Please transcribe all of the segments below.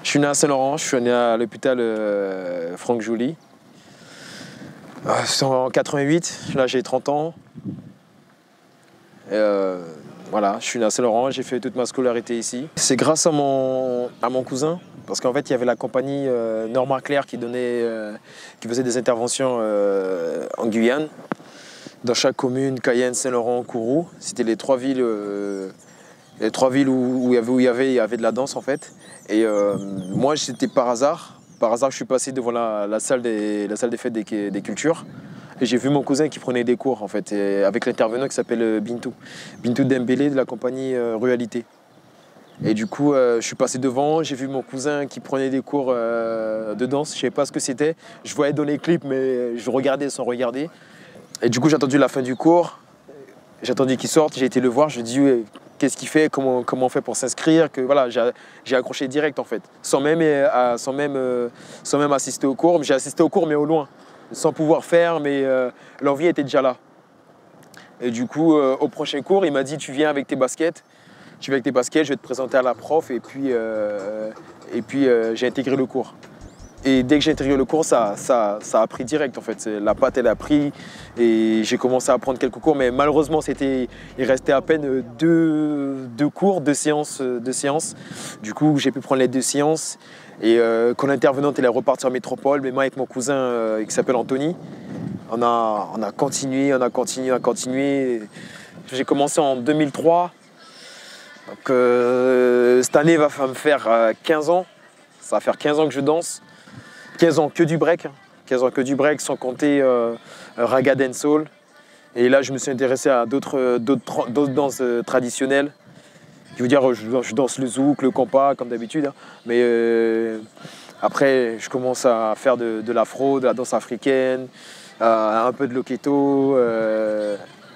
Je suis né à Saint-Laurent, je suis né à l'hôpital Franck Joly. C'est en 88, là j'ai 30 ans. Voilà, je suis né à Saint-Laurent, j'ai fait toute ma scolarité ici. C'est grâce à mon cousin, parce qu'en fait il y avait la compagnie Norma Claire qui faisait des interventions en Guyane. Dans chaque commune, Cayenne, Saint-Laurent, Kourou. C'était les trois villes où il y avait de la danse en fait. Et moi c'était par hasard je suis passé devant la salle des fêtes des cultures. Et j'ai vu mon cousin qui prenait des cours en fait, avec l'intervenant qui s'appelle Bintou Dembélé de la compagnie Rualité. Et du coup, je suis passé devant, j'ai vu mon cousin qui prenait des cours de danse. Je ne savais pas ce que c'était. Je voyais dans les clips, mais je regardais sans regarder. Et du coup, j'ai attendu la fin du cours. J'ai attendu qu'il sorte. J'ai été le voir. Je lui ai dit qu'est-ce qu'il fait, comment on fait pour s'inscrire. Que voilà, j'ai accroché direct en fait, sans même assister au cours. J'ai assisté au cours, mais au loin, sans pouvoir faire, mais l'envie était déjà là. Et du coup, au prochain cours, il m'a dit tu viens avec tes baskets. Je vais te présenter à la prof. Et puis j'ai intégré le cours. Et dès que j'ai intégré le cours, ça a pris direct en fait. La patte, elle a pris et j'ai commencé à prendre quelques cours. Mais malheureusement, il restait à peine deux cours, deux séances. Du coup, j'ai pu prendre les 2 séances. Et quand l'intervenante est repartie en métropole, mais moi avec mon cousin qui s'appelle Anthony, on a continué. J'ai commencé en 2003. Donc cette année va me faire 15 ans. Ça va faire 15 ans que je danse. 15 ans que du break. 15 ans que du break sans compter raga dancehall. Et là, je me suis intéressé à d'autres danses traditionnelles. Je veux dire, je danse le zouk, le compas, comme d'habitude. Hein. Mais après, je commence à faire de l'afro, de la danse africaine, un peu de loketo,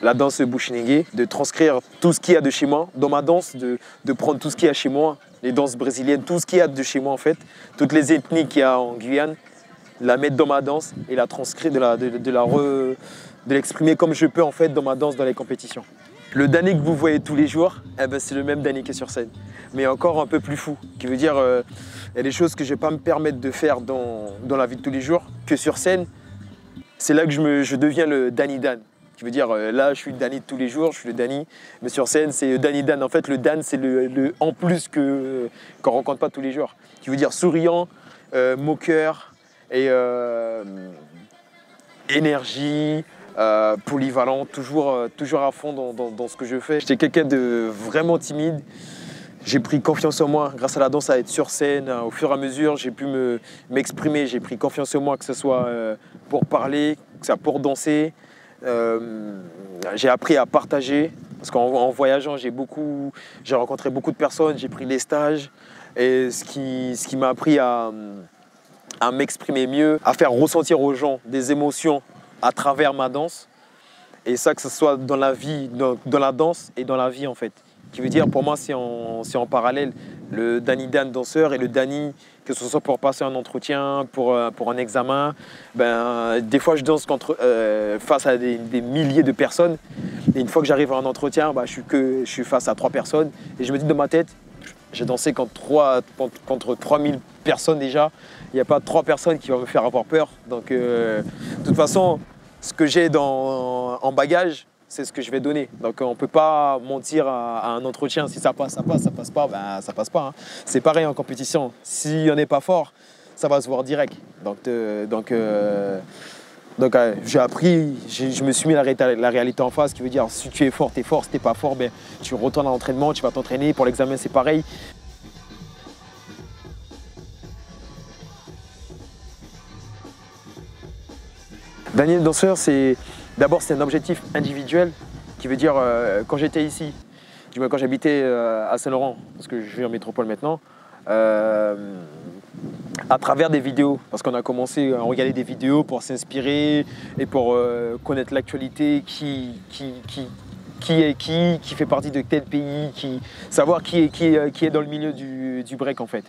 la danse bushinengue, de transcrire tout ce qu'il y a de chez moi dans ma danse, de prendre tout ce qu'il y a chez moi, les danses brésiliennes, tout ce qu'il y a de chez moi en fait, toutes les ethnies qu'il y a en Guyane, la mettre dans ma danse et la transcrire, de l'exprimer comme je peux en fait dans ma danse, dans les compétitions. Le Danny que vous voyez tous les jours, c'est le même Danny qui est sur scène, mais encore un peu plus fou, qui veut dire il y a des choses que je ne vais pas me permettre de faire dans la vie de tous les jours, que sur scène, c'est là que je deviens le Danny Dan. Qui veut dire, là, je suis le Danny de tous les jours, je suis le Danny, mais sur scène, c'est Danny Dan. En fait, le Dan, c'est le en plus qu'on ne rencontre pas tous les jours. Qui veut dire souriant, moqueur et énergie, polyvalent, toujours à fond dans ce que je fais. J'étais quelqu'un de vraiment timide. J'ai pris confiance en moi grâce à la danse, à être sur scène. Au fur et à mesure, j'ai pu m'exprimer. J'ai pris confiance en moi, que ce soit pour parler, que ce soit pour danser. J'ai appris à partager parce qu'en voyageant, j'ai rencontré beaucoup de personnes, j'ai pris des stages et ce qui m'a appris à m'exprimer mieux, à faire ressentir aux gens des émotions à travers ma danse et ça que ce soit dans la vie, dans la danse et dans la vie en fait. Qui veut dire pour moi c'est en parallèle le Danny Dan danseur et le Danny que ce soit pour passer un entretien, pour un examen. Des fois je danse face à des milliers de personnes et une fois que j'arrive à un entretien, je suis face à 3 personnes et je me dis dans ma tête, j'ai dansé contre 3000 personnes déjà, il n'y a pas 3 personnes qui vont me faire avoir peur. Donc de toute façon, ce que j'ai en bagage, c'est ce que je vais donner. Donc on ne peut pas mentir à un entretien. Si ça passe, ça passe. Ça passe pas, ça passe pas. Hein. C'est pareil en compétition. Si on n'est pas fort, ça va se voir direct. Donc j'ai appris, je me suis mis la réalité en face, qui veut dire si tu es fort, tu es fort. Si tu n'es pas fort, tu retournes à l'entraînement, tu vas t'entraîner. Pour l'examen, c'est pareil. Daniel danseur, d'abord, c'est un objectif individuel qui veut dire quand j'étais ici, quand j'habitais à Saint-Laurent, parce que je vis en métropole maintenant, à travers des vidéos, parce qu'on a commencé à regarder des vidéos pour s'inspirer et pour connaître l'actualité, qui fait partie de tel pays, savoir qui est dans le milieu du break en fait.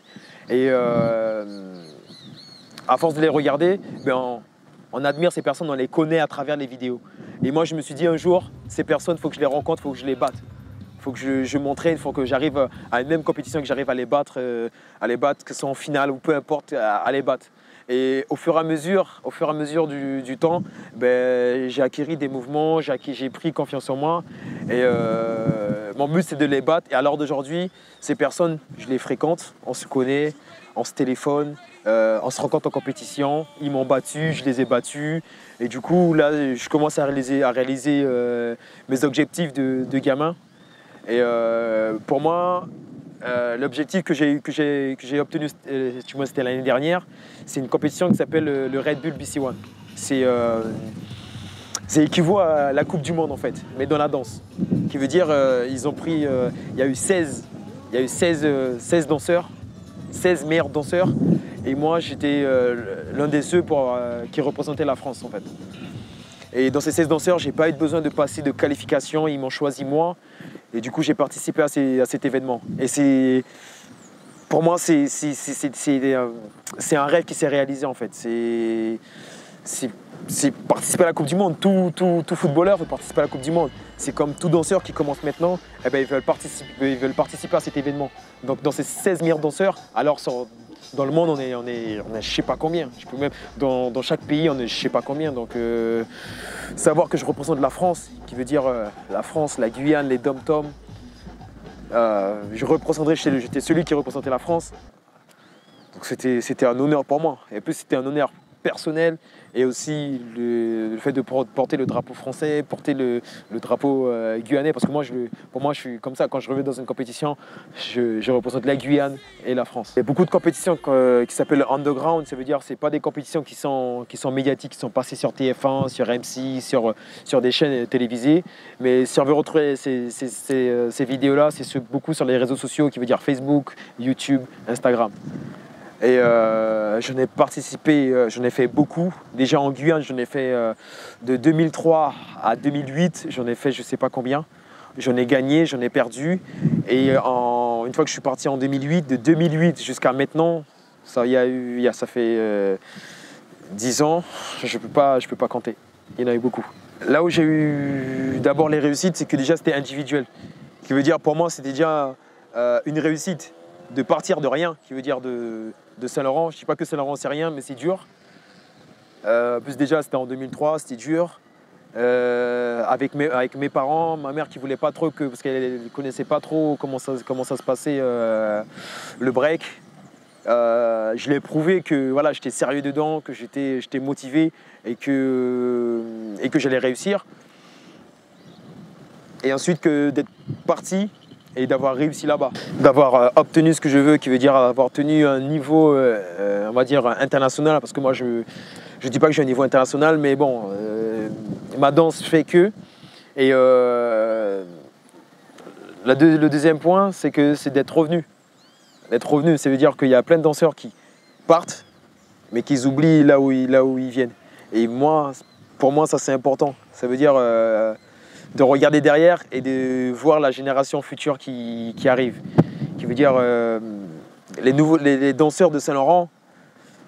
Et à force de les regarder, on admire ces personnes, on les connaît à travers les vidéos. Et moi, je me suis dit un jour, ces personnes, il faut que je les rencontre, il faut que je les batte. Il faut que je m'entraîne, il faut que j'arrive à une même compétition, que j'arrive à les battre, que ce soit en finale ou peu importe, à les battre. Et au fur et à mesure du temps, ben, j'ai acquis des mouvements, j'ai pris confiance en moi. Et mon but, c'est de les battre. Et à l'heure d'aujourd'hui, ces personnes, je les fréquente, on se connaît, on se téléphone, on se rencontre en compétition. Ils m'ont battu, je les ai battus. Et du coup, là, je commence à réaliser mes objectifs de gamin. Et pour moi, l'objectif que j'ai obtenu, c'était l'année dernière, c'est une compétition qui s'appelle le Red Bull BC One. C'est équivaut à la Coupe du Monde en fait, mais dans la danse. Qui veut dire, ils ont pris, il y a eu 16 danseurs, 16 meilleurs danseurs, et moi j'étais l'un des ceux qui représentait la France en fait. Et dans ces 16 danseurs, j'ai pas eu besoin de passer de qualification, ils m'ont choisi moi. Et du coup, j'ai participé à cet événement. Et pour moi, c'est un rêve qui s'est réalisé en fait. C'est participer à la Coupe du Monde. Tout footballeur veut participer à la Coupe du Monde. C'est comme tout danseur qui commence maintenant, eh ben, ils veulent participer à cet événement. Donc dans ces 16 meilleurs danseurs, alors dans le monde, on est je sais pas combien. Dans chaque pays, on est je sais pas combien. Donc savoir que je représente la France, qui veut dire la France, la Guyane, les dom-toms. J'étais celui qui représentait la France. Donc c'était un honneur pour moi. Et plus c'était un honneur personnel et aussi le fait de porter le drapeau français, porter le drapeau guyanais, parce que pour moi je suis comme ça, quand je reviens dans une compétition, je représente la Guyane et la France. Il y a beaucoup de compétitions qui s'appellent underground, ça veut dire c'est pas des compétitions qui sont médiatiques, qui sont passées sur TF1, sur M6, sur des chaînes télévisées, mais si on veut retrouver ces vidéos-là, c'est beaucoup sur les réseaux sociaux, qui veut dire Facebook, YouTube, Instagram. Et j'en ai participé, j'en ai fait beaucoup. Déjà en Guyane, j'en ai fait de 2003 à 2008, j'en ai fait je ne sais pas combien. J'en ai gagné, j'en ai perdu. Et une fois que je suis parti en 2008, de 2008 jusqu'à maintenant, ça fait 10 ans, je peux pas compter. Il y en a eu beaucoup. Là où j'ai eu d'abord les réussites, c'est que déjà c'était individuel. Ce qui veut dire pour moi, c'était déjà une réussite de partir de rien, qui veut dire de Saint-Laurent. Je ne dis pas que Saint-Laurent c'est rien, mais c'est dur. Plus déjà c'était en 2003, c'était dur. Avec mes parents, ma mère qui voulait pas trop parce qu'elle ne connaissait pas trop comment ça se passait le break. Je l'ai prouvé que voilà, j'étais sérieux dedans, que j'étais motivé et que j'allais réussir. Et ensuite d'être parti et d'avoir réussi là-bas, d'avoir obtenu ce que je veux, qui veut dire avoir tenu un niveau, on va dire, international, parce que moi, je ne dis pas que j'ai un niveau international, mais bon, ma danse fait que. Et le deuxième point, c'est d'être revenu. D'être revenu, ça veut dire qu'il y a plein de danseurs qui partent, mais qu'ils oublient là où ils viennent. Et moi, pour moi, ça c'est important. Ça veut dire de regarder derrière et de voir la génération future qui arrive. Qui veut dire les danseurs de Saint-Laurent.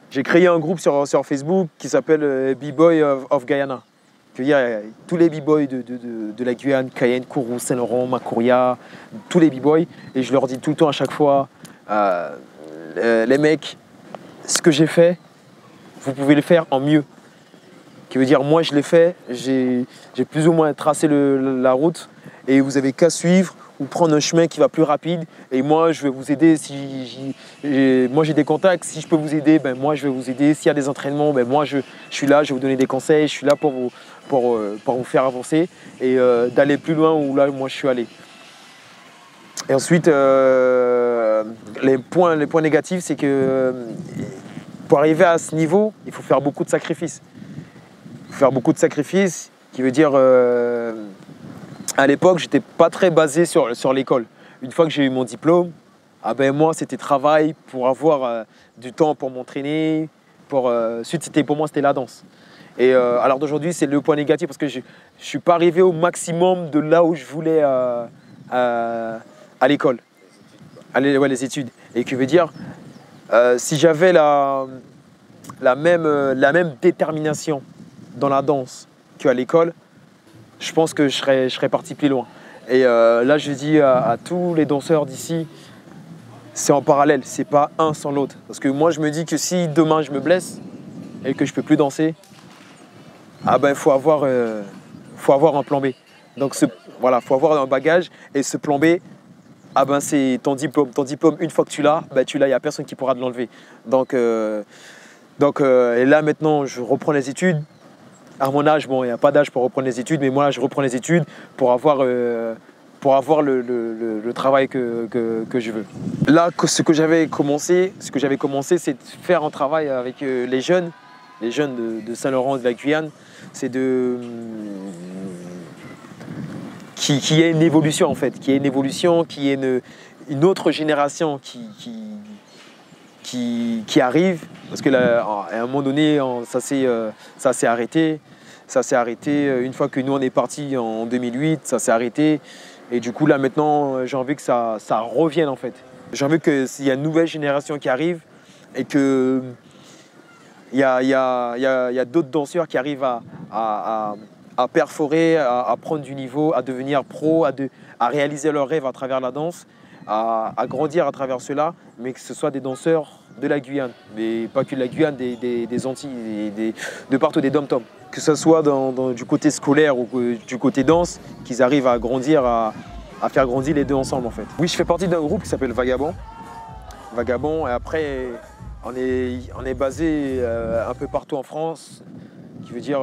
J'ai créé un groupe sur Facebook qui s'appelle B-Boy of Guyana. Qui veut dire tous les B-Boys de la Guyane, Cayenne, Kourou, Saint-Laurent, Macouria, tous les B-Boys. Et je leur dis tout le temps à chaque fois, les mecs, ce que j'ai fait, vous pouvez le faire en mieux. Qui veut dire, moi je l'ai fait, j'ai plus ou moins tracé la route et vous avez qu'à suivre ou prendre un chemin qui va plus rapide. Et moi, je vais vous aider. Moi, j'ai des contacts. Si je peux vous aider, ben, moi, je vais vous aider. S'il y a des entraînements, ben, moi, je suis là, je vais vous donner des conseils. Je suis là pour vous faire avancer et d'aller plus loin où là, moi, je suis allé. Et ensuite, les points négatifs, c'est que pour arriver à ce niveau, il faut faire beaucoup de sacrifices. Faire beaucoup de sacrifices, qui veut dire à l'époque j'étais pas très basé sur l'école. Une fois que j'ai eu mon diplôme, moi c'était travail pour avoir du temps pour m'entraîner. Ensuite pour moi c'était la danse. Et alors d'aujourd'hui c'est le point négatif parce que je suis pas arrivé au maximum de là où je voulais à l'école, les études. Et qui veut dire si j'avais la même détermination dans la danse qu'à l'école, je pense que je serais parti plus loin. Et là, je dis à tous les danseurs d'ici, c'est en parallèle, c'est pas un sans l'autre. Parce que moi, je me dis que si demain je me blesse et que je peux plus danser, ah ben, faut avoir un plan B. Donc voilà, faut avoir un bagage et ce plan B, ah ben, c'est ton diplôme. Ton diplôme, une fois que tu l'as, ben, il n'y a personne qui pourra te l'enlever. Donc, et là maintenant, je reprends les études. À mon âge, bon, il n'y a pas d'âge pour reprendre les études, mais moi, je reprends les études pour avoir le travail que je veux. Là, ce que j'avais commencé, c'est de faire un travail avec les jeunes de Saint-Laurent, de la Guyane. C'est qu'il y ait une évolution en fait, qu'il y ait une autre génération qui arrive. Parce que là, à un moment donné, ça s'est arrêté. Ça s'est arrêté une fois que nous on est parti en 2008, ça s'est arrêté. Et du coup là maintenant, j'ai envie que ça revienne en fait. J'ai envie qu'il y ait une nouvelle génération qui arrive et que il y a d'autres danseurs qui arrivent à perforer, à prendre du niveau, à devenir pro, à réaliser leurs rêves à travers la danse, à grandir à travers cela, mais que ce soit des danseurs de la Guyane, mais pas que de la Guyane, des Antilles, de partout, des dom-toms. Que ce soit du côté scolaire ou du côté danse, qu'ils arrivent à grandir, à faire grandir les deux ensemble en fait. Oui, je fais partie d'un groupe qui s'appelle Vagabond. Vagabond, et après, on est basé un peu partout en France. Qui veut dire,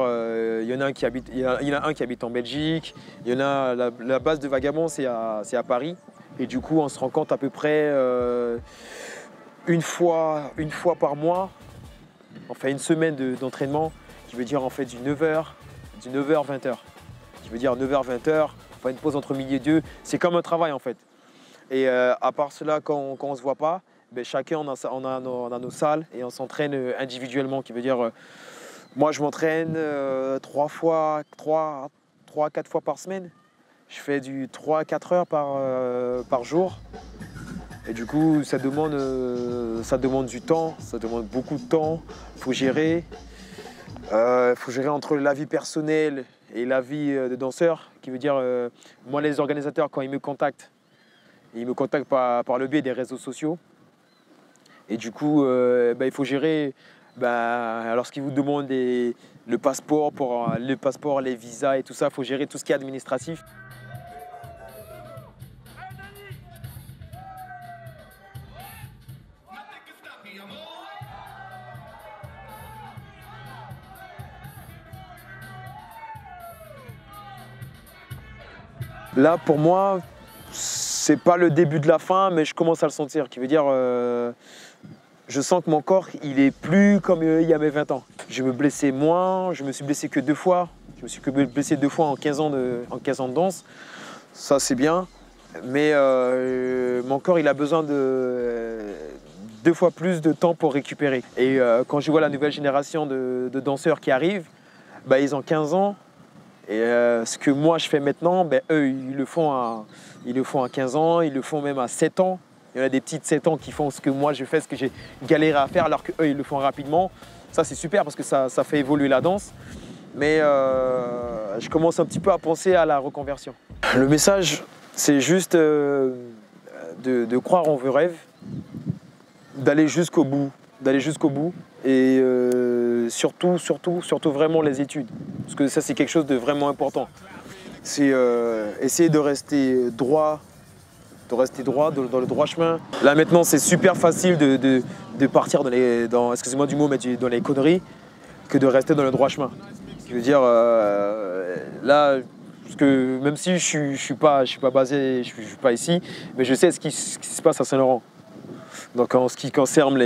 il y en a un qui habite en Belgique. Il y en a la base de Vagabond, c'est à Paris. Et du coup, on se rencontre à peu près une fois par mois. On fait une semaine d'entraînement, qui veut dire en fait du 9h 20h. Qui veut dire 9h 20h. On fait une pause entre midi et deux. C'est comme un travail en fait. Et à part cela, quand on ne se voit pas, ben, chacun on a nos salles et on s'entraîne individuellement. Qui veut dire moi, je m'entraîne 3 à 4 fois par semaine. Je fais du 3 à 4 heures par jour. Et du coup, ça demande du temps, ça demande beaucoup de temps. Il faut gérer. Faut gérer entre la vie personnelle et la vie de danseur. Qui veut dire, moi, les organisateurs, quand ils me contactent par le biais des réseaux sociaux. Et du coup, il faut gérer. Lorsqu'ils vous demandent le passeport, les visas et tout ça, il faut gérer tout ce qui est administratif. Là, pour moi, c'est pas le début de la fin, mais je commence à le sentir. Qui veut dire, je sens que mon corps, il est plus comme il y a mes 20 ans. Je me blessais moins, je me suis blessé que 2 fois. Je me suis blessé 2 fois en 15 ans de danse. Ça, c'est bien. Mais mon corps, il a besoin de 2 fois plus de temps pour récupérer. Et quand je vois la nouvelle génération de danseurs qui arrivent, ils ont 15 ans. Et ce que moi, je fais maintenant, eux, ils le font à 15 ans, ils le font même à 7 ans. Il y en a des petits de 7 ans qui font ce que moi je fais, ce que j'ai galéré à faire, alors qu'eux, ils le font rapidement. Ça, c'est super parce que ça fait évoluer la danse. Mais je commence un petit peu à penser à la reconversion. Le message, c'est juste de croire en vos rêves, d'aller jusqu'au bout. Et surtout vraiment les études. Parce que ça, c'est quelque chose de vraiment important. C'est essayer de rester droit dans le droit chemin. Là maintenant, c'est super facile de partir excusez-moi du mot, mais dans les conneries, que de rester dans le droit chemin. Ce qui veut dire, là, parce que même si je suis pas basé, je suis pas ici, mais je sais ce qui se passe à Saint-Laurent. Donc en ce qui concerne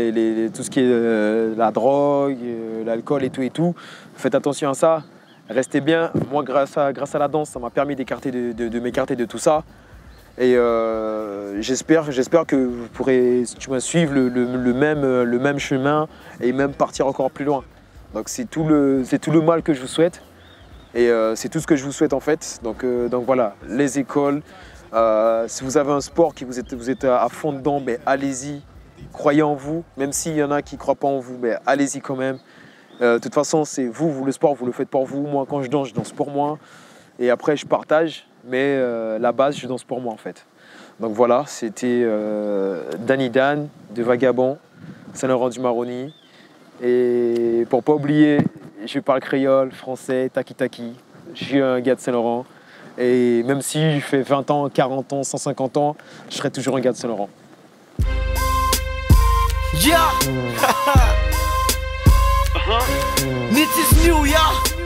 tout ce qui est la drogue, l'alcool et tout, faites attention à ça. Restez bien. Moi, grâce à la danse, ça m'a permis de m'écarter de tout ça. Et j'espère que vous pourrez suivre le même chemin et même partir encore plus loin. Donc c'est tout le mal que je vous souhaite. Et c'est tout ce que je vous souhaite en fait. Donc voilà, les écoles. Si vous avez un sport que vous êtes à fond dedans, allez-y. Croyez en vous. Même s'il y en a qui ne croient pas en vous, allez-y quand même. De toute façon, c'est vous, le sport, vous le faites pour vous. Moi, quand je danse pour moi. Et après, je partage. mais la base, je danse pour moi en fait. Donc voilà, c'était Danny Dan de Vagabond, Saint-Laurent du Maroni. Et pour pas oublier, je parle créole, français, taki-taki. Je suis un gars de Saint-Laurent. Et même si je fais 20 ans, 40 ans, 150 ans, je serai toujours un gars de Saint-Laurent. Yeah! It is new, yeah!